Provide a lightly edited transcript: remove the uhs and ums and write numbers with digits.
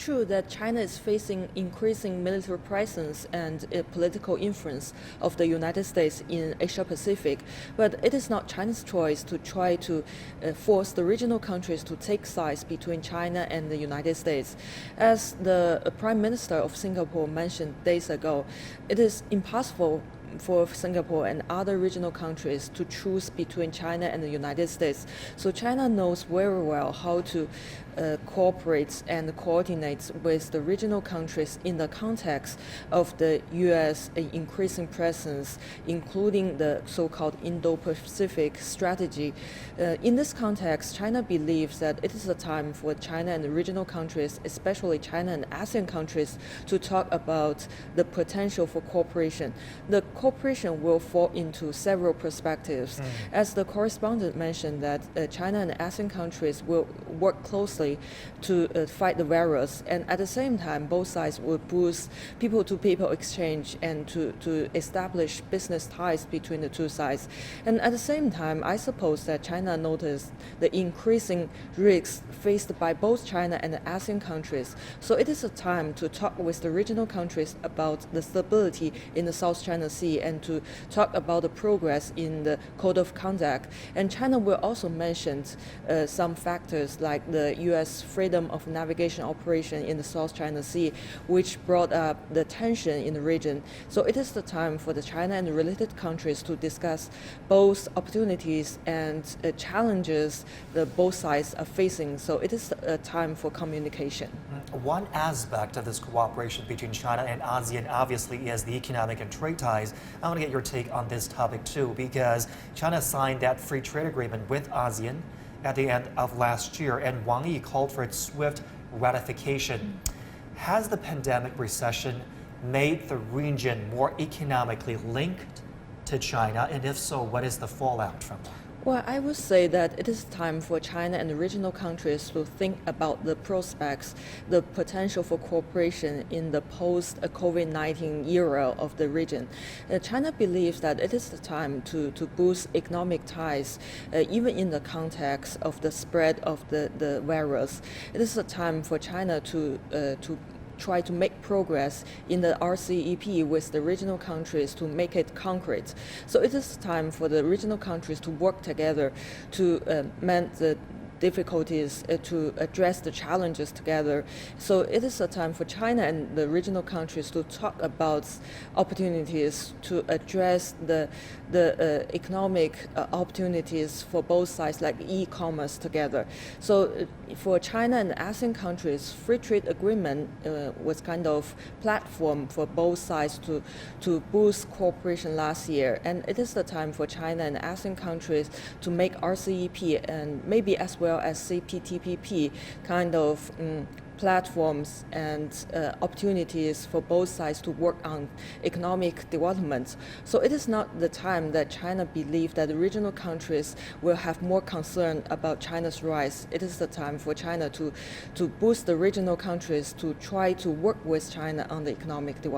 true that China is facing increasing military presence and political influence of the United States in Asia Pacific, but it is not China's choice to try to force the regional countries to take sides between China and the United States. As the Prime Minister of Singapore mentioned days ago, it is impossible for Singapore and other regional countries to choose between China and the United States. So China knows very well how to cooperate and coordinate with the regional countries in the context of the U.S. increasing presence, including the so-called Indo-Pacific strategy. In this context, China believes that it is a time for China and the regional countries, especially China and ASEAN countries, to talk about the potential for cooperation. The cooperation will fall into several perspectives. As the correspondent mentioned, that China and ASEAN countries will work closely to fight the virus, and at the same time, both sides will boost people-to-people exchange and to establish business ties between the two sides. And at the same time, I suppose that China noticed the increasing risks faced by both China and the ASEAN countries. So it is a time to talk with the regional countries about the stability in the South China Sea and to talk about the progress in the Code of Conduct. And China will also mention some factors like the U.S. freedom of navigation operation in the South China Sea, which brought up the tension in the region. So it is the time for the China and the related countries to discuss both opportunities and challenges that both sides are facing. So it is a time for communication. One aspect of this cooperation between China and ASEAN obviously is the economic and trade ties. I want to get your take on this topic too, because China signed that free trade agreement with ASEAN at the end of last year, and Wang Yi called for its swift ratification. Has the pandemic recession made the region more economically linked to China, and if so, what is the fallout from that? Well, I would say that it is time for China and the regional countries to think about the prospects, the potential for cooperation in the post-COVID-19 era of the region. China believes that it is the time to boost economic ties, even in the context of the spread of the virus. It is a time for China to try to make progress in the RCEP with the regional countries to make it concrete. So it is time for the regional countries to work together to mend the difficulties, to address the challenges together. So it is a time for China and the regional countries to talk about opportunities to address the economic opportunities for both sides, like e-commerce together. So for China and ASEAN countries, free trade agreement was kind of platform for both sides to boost cooperation last year. And it is the time for China and ASEAN countries to make RCEP and maybe as well as CPTPP kind of platforms and opportunities for both sides to work on economic development. So it is not the time that China believes that the regional countries will have more concern about China's rise. It is the time for China to boost the regional countries to try to work with China on the economic development.